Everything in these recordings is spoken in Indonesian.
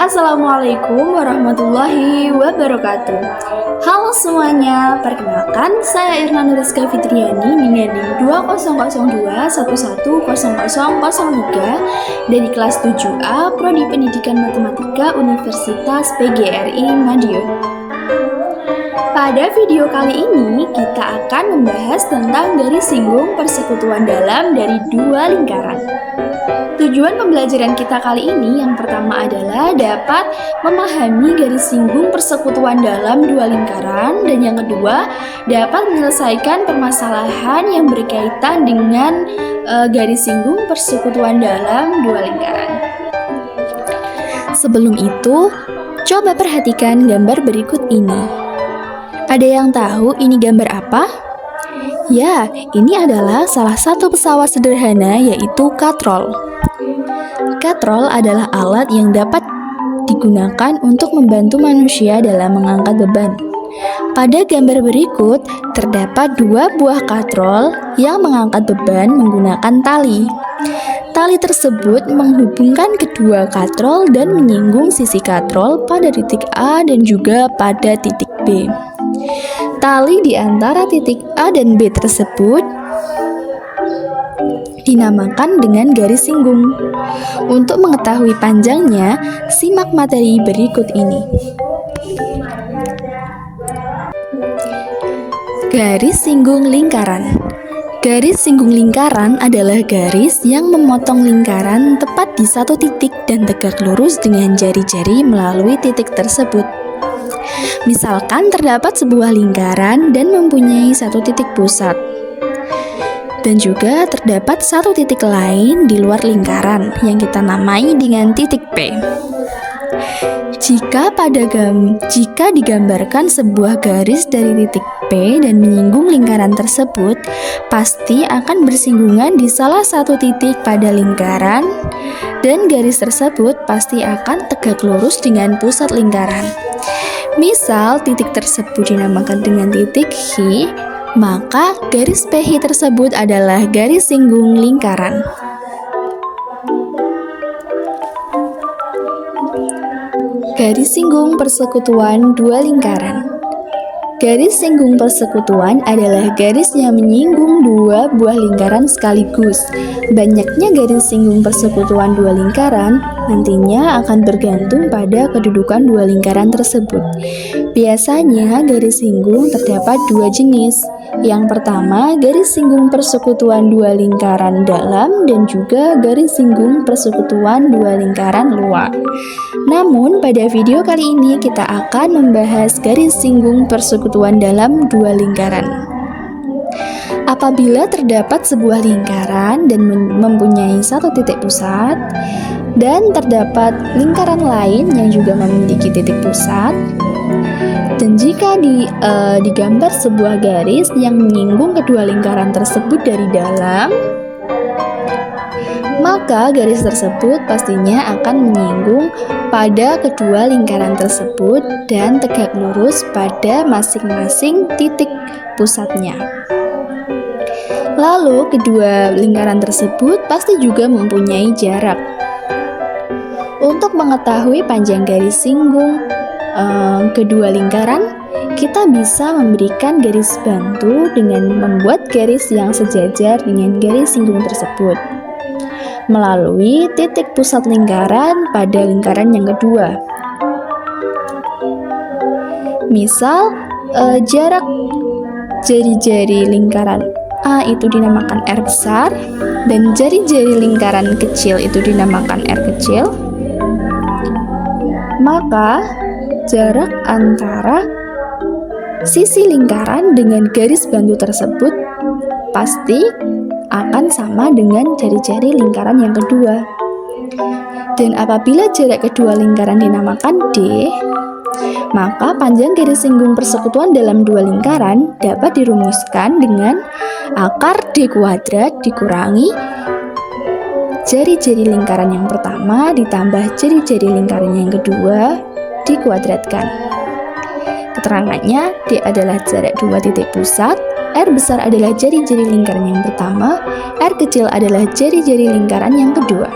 Assalamualaikum warahmatullahi wabarakatuh. Halo semuanya, perkenalkan saya Irna Nuriska Fitriani Ninending 2021110003 dari kelas 7A Prodi Pendidikan Matematika Universitas PGRI Madiun. Pada video kali ini kita akan membahas tentang garis singgung persekutuan dalam dari dua lingkaran. Tujuan pembelajaran kita kali ini yang pertama adalah dapat memahami garis singgung persekutuan dalam dua lingkaran, dan yang kedua dapat menyelesaikan permasalahan yang berkaitan dengan garis singgung persekutuan dalam dua lingkaran. Sebelum itu, coba perhatikan gambar berikut ini. Ada yang tahu ini gambar apa? Ya, ini adalah salah satu pesawat sederhana, yaitu katrol. Katrol adalah alat yang dapat digunakan untuk membantu manusia dalam mengangkat beban. Pada gambar berikut, terdapat dua buah katrol yang mengangkat beban menggunakan tali. Tali tersebut menghubungkan kedua katrol dan menyinggung sisi katrol pada titik A dan juga pada titik B. Tali di antara titik A dan B tersebut dinamakan dengan garis singgung. Untuk mengetahui panjangnya, simak materi berikut ini. Garis singgung lingkaran. Garis singgung lingkaran adalah garis yang memotong lingkaran tepat di satu titik dan tegak lurus dengan jari-jari melalui titik tersebut. Misalkan terdapat sebuah lingkaran dan mempunyai satu titik pusat, dan juga terdapat satu titik lain di luar lingkaran yang kita namai dengan titik P. Jika digambarkan sebuah garis dari titik P dan menyinggung lingkaran tersebut, pasti akan bersinggungan di salah satu titik pada lingkaran, dan garis tersebut pasti akan tegak lurus dengan pusat lingkaran. Misal titik tersebut dinamakan dengan titik H, maka garis PH tersebut adalah garis singgung lingkaran. Garis singgung persekutuan dua lingkaran. Garis singgung persekutuan adalah garis yang menyinggung dua buah lingkaran sekaligus. Banyaknya garis singgung persekutuan dua lingkaran nantinya akan bergantung pada kedudukan dua lingkaran tersebut. Biasanya garis singgung terdapat dua jenis. Yang pertama, garis singgung persekutuan dua lingkaran dalam dan juga garis singgung persekutuan dua lingkaran luar. Namun, pada video kali ini kita akan membahas garis singgung persekutuan dalam dua lingkaran. Apabila terdapat sebuah lingkaran dan mempunyai satu titik pusat, dan terdapat lingkaran lain yang juga memiliki titik pusat, dan jika digambar sebuah garis yang menyinggung kedua lingkaran tersebut dari dalam, maka garis tersebut pastinya akan menyinggung pada kedua lingkaran tersebut dan tegak lurus pada masing-masing titik pusatnya. Lalu kedua lingkaran tersebut pasti juga mempunyai jarak. Untuk mengetahui panjang garis singgung kedua lingkaran, kita bisa memberikan garis bantu dengan membuat garis yang sejajar dengan garis singgung tersebut melalui titik pusat lingkaran pada lingkaran yang kedua. Misal, jarak jari-jari lingkaran A itu dinamakan R besar, dan jari-jari lingkaran kecil itu dinamakan R kecil, maka jarak antara sisi lingkaran dengan garis bantu tersebut pasti akan sama dengan jari-jari lingkaran yang kedua. Dan apabila jarak kedua lingkaran dinamakan D, maka panjang garis singgung persekutuan dalam dua lingkaran dapat dirumuskan dengan akar D kuadrat dikurangi jari-jari lingkaran yang pertama ditambah jari-jari lingkaran yang kedua dikuadratkan. Keterangannya, D adalah jarak dua titik pusat, R besar adalah jari-jari lingkaran yang pertama, R kecil adalah jari-jari lingkaran yang kedua.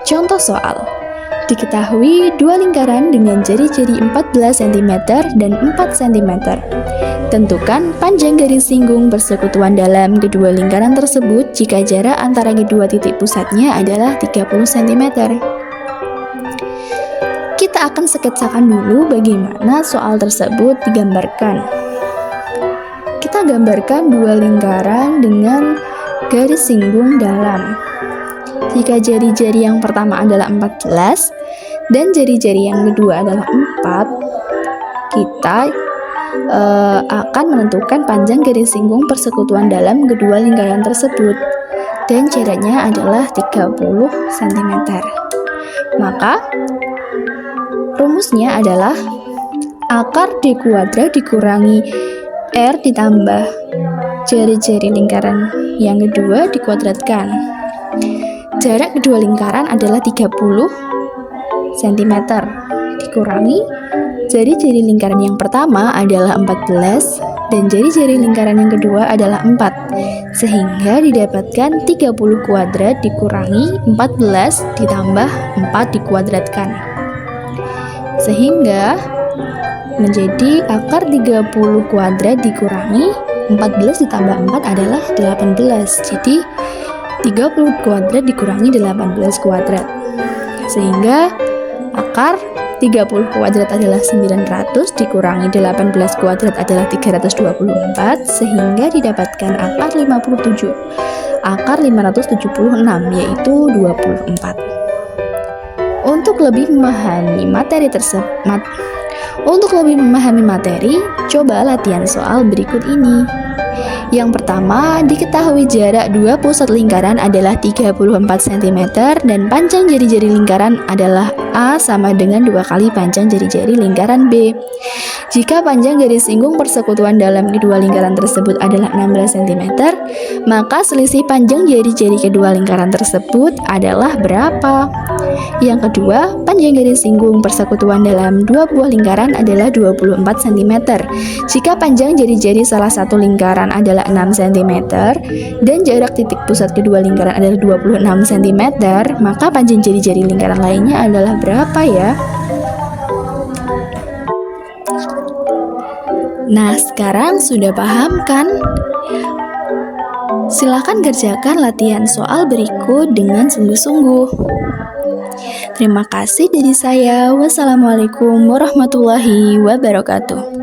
Contoh soal, Diketahui dua lingkaran dengan jari-jari 14 cm dan 4 cm. Tentukan panjang garis singgung persekutuan dalam kedua lingkaran tersebut jika jarak antara kedua titik pusatnya adalah 30 cm. Kita akan sketsakan dulu bagaimana soal tersebut digambarkan. Kita gambarkan dua lingkaran dengan garis singgung dalam. Jika jari-jari yang pertama adalah 14 dan jari-jari yang kedua adalah 4, kita akan menentukan panjang garis singgung persekutuan dalam kedua lingkaran tersebut dan jaraknya adalah 30 cm. Maka rumusnya adalah akar D kuadrat dikurangi R ditambah jari-jari lingkaran yang kedua dikuadratkan. Jarak kedua lingkaran adalah 30 cm dikurangi jari-jari lingkaran yang pertama adalah 14 dan jari-jari lingkaran yang kedua adalah 4, sehingga didapatkan 30 kuadrat dikurangi 14 ditambah 4 dikuadratkan, sehingga menjadi akar 30 kuadrat dikurangi 14 ditambah 4 adalah 18. Jadi 30 kuadrat dikurangi 18 kuadrat, sehingga akar 30 kuadrat adalah 900 dikurangi 18 kuadrat adalah 324, sehingga didapatkan akar 57. Akar 576 yaitu 24. Untuk lebih memahami materi, coba latihan soal berikut ini. Yang pertama, diketahui jarak dua pusat lingkaran adalah 34 cm dan panjang jari-jari lingkaran adalah A sama dengan 2 kali panjang jari-jari lingkaran B. Jika panjang garis singgung persekutuan dalam kedua lingkaran tersebut adalah 16 cm, maka selisih panjang jari-jari kedua lingkaran tersebut adalah berapa? Yang kedua, panjang garis singgung persekutuan dalam dua buah lingkaran adalah 24 cm. Jika panjang jari-jari salah satu lingkaran adalah 6 cm dan jarak titik pusat kedua lingkaran adalah 26 cm, maka panjang jari-jari lingkaran lainnya adalah berapa ya? Nah, sekarang sudah paham kan? Silakan kerjakan latihan soal berikut dengan sungguh-sungguh. Terima kasih dari saya. Wassalamualaikum warahmatullahi wabarakatuh.